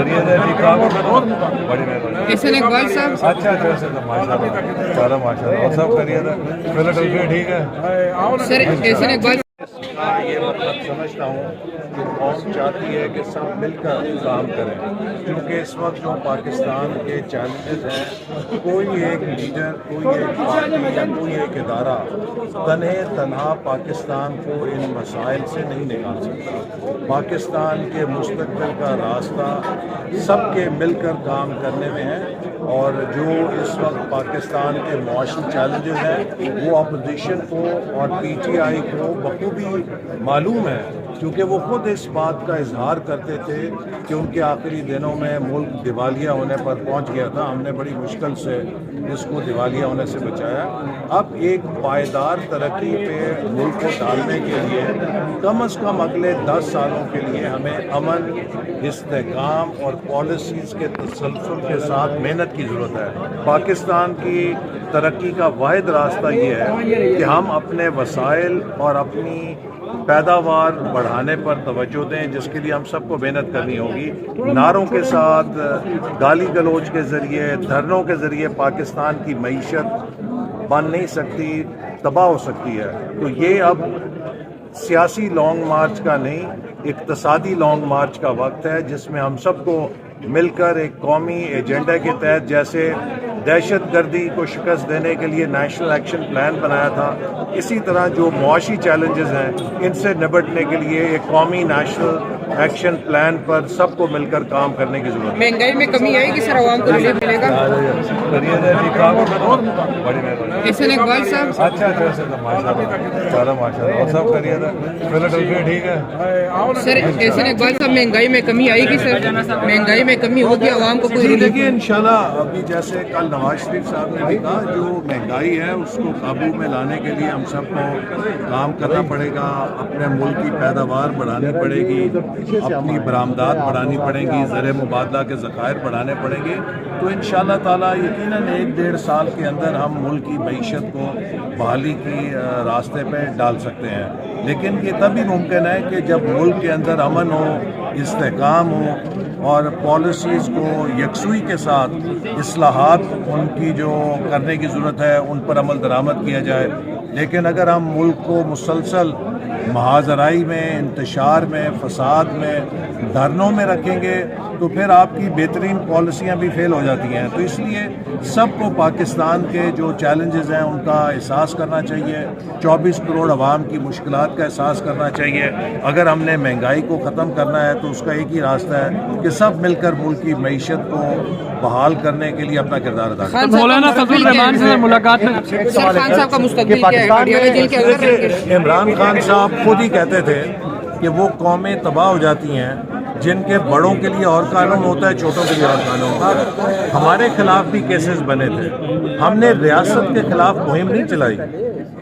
बड़ी मेहरबानी। एहसन इकबाल साहब, अच्छा माशाल्लाह, सारा माशाल्लाह। और सब करिए था, फिलाडेल्फिया ठीक है सर एहसन इकबाल ये मतलब समझता हूँ कि कौम चाहती है कि सब मिलकर काम करें, क्योंकि इस वक्त जो पाकिस्तान के चैलेंजेस हैं, कोई एक लीडर, कोई एक पार्टी या कोई एक इदारा तन्हा पाकिस्तान को इन मसाइल से नहीं निकाल सकता। पाकिस्तान के मुस्तकबिल का रास्ता सबके मिलकर काम करने में है, और जो इस वक्त पाकिस्तान के मुआशी चैलेंजेस हैं वो अपोजिशन को और PTI को बखूबी मालूम है, क्योंकि वो खुद इस बात का इजहार करते थे कि उनके आखिरी दिनों में मुल्क दिवालिया होने पर पहुंच गया था। हमने बड़ी मुश्किल से इसको दिवालिया होने से बचाया। अब एक पायदार तरक्की पे मुल्क को डालने के लिए कम से कम अगले 10 सालों के लिए हमें अमन, इस्तेहकाम और पॉलिसीज़ के तसलसल के साथ मेहनत की ज़रूरत है। पाकिस्तान की तरक्की का वाहिद रास्ता ये है कि हम अपने वसाइल और अपनी पैदावार बढ़ाने पर तवज्जो दें, जिसके लिए हम सबको मेहनत करनी होगी। नारों के साथ, गाली गलौज के ज़रिए, धरनों के ज़रिए पाकिस्तान की मईशत बन नहीं सकती, तबाह हो सकती है। तो ये अब सियासी लॉन्ग मार्च का नहीं, इक्तसादी लॉन्ग मार्च का वक्त है, जिसमें हम सबको मिलकर एक कौमी एजेंडा के तहत, जैसे दहशत गर्दी को शिकस्त देने के लिए नेशनल एक्शन प्लान बनाया था, इसी तरह जो मुआशी चैलेंजेस हैं इनसे निपटने के लिए एक कौमी नेशनल एक्शन प्लान पर सबको मिलकर काम करने की जरूरत है। महंगाई में कमी आएगी सर, आवाम को रिलीफ मिलेगा? बड़ी मेहरबानी। एहसन इकबाल साहब, अच्छा माशाल्लाह, सारा माशाल्लाह। और सब करिए था, फिलाडेल्फिया ठीक है सर एहसन इकबाल साहब, महंगाई में कमी आएगी सर? महंगाई में कमी होगी, आवाम को कोई रिलीफ? देखिए इंशाल्लाह, अभी जैसे कल नवाज शरीफ साहब ने भी कहा, जो महंगाई है उसको काबू में लाने के लिए हम सबको काम करना पड़ेगा। अपने मुल्क की पैदावार बढ़ानी पड़ेगी, अपनी बरामदात बढ़ानी पड़ेंगी, ज़र मुबादला के ज़खायर बढ़ाने पड़ेंगे। तो इंशाअल्लाह ताला यकीनन 1-1.5 साल के अंदर हम मुल्क की मईशत को बहाली की रास्ते पे डाल सकते हैं। लेकिन ये तभी मुमकिन है कि जब मुल्क के अंदर अमन हो, इस्तेहकाम हो, और पॉलिसीज़ को यकसुई के साथ इस्लाहात उनकी जो करने की ज़रूरत है उन पर अमल दरामद किया जाए। लेकिन अगर हम मुल्क को मुसलसल महाजराई में, इंतशार में, फसाद में, धरनों में रखेंगे तो फिर आपकी बेहतरीन पॉलिसियां भी फेल हो जाती हैं। तो इसलिए सबको पाकिस्तान के जो चैलेंजेस हैं उनका एहसास करना चाहिए, 24 करोड़ अवाम की मुश्किलात का एहसास करना चाहिए। अगर हमने महंगाई को ख़त्म करना है तो उसका एक ही रास्ता है कि सब मिलकर मुल्क की मईशत को बहाल करने के लिए अपना किरदार अदा करें। मौलाना फजल रहमान से मुलाकात में सर खान साहब का मुस्तकबिल क्या है? अडियाला जेल के अंदर रहेंगे? इमरान खान साहब खुद ही कहते थे कि वो कौमें तबाह हो जाती हैं जिनके बड़ों के लिए और कानून होता है, छोटों के लिए और कानून होता है। हमारे खिलाफ भी केसेस बने थे, हमने रियासत के खिलाफ मुहिम नहीं चलाई,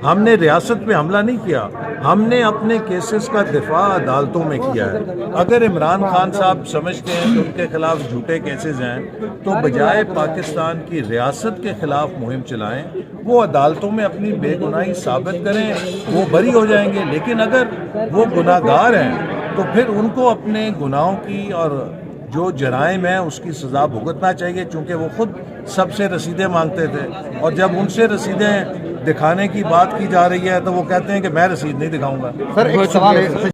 हमने रियासत पे हमला नहीं किया, हमने अपने केसेस का दिफा अदालतों में किया है। अगर इमरान खान साहब समझते हैं कि उनके खिलाफ झूठे केसेस हैं तो बजाय पाकिस्तान की रियासत के खिलाफ मुहिम चलाएं, वो अदालतों में अपनी बेगुनाही साबित करें, वो बरी हो जाएंगे। लेकिन अगर वो गुनाहगार हैं तो फिर उनको अपने गुनाहों की और जो जराइम है उसकी सज़ा भुगतना चाहिए, क्योंकि वो खुद सबसे रसीदें मांगते थे। और जब उनसे रसीदें दिखाने की बात की जा रही है तो वो कहते हैं कि मैं रसीद नहीं दिखाऊंगा। सर एक सवाल है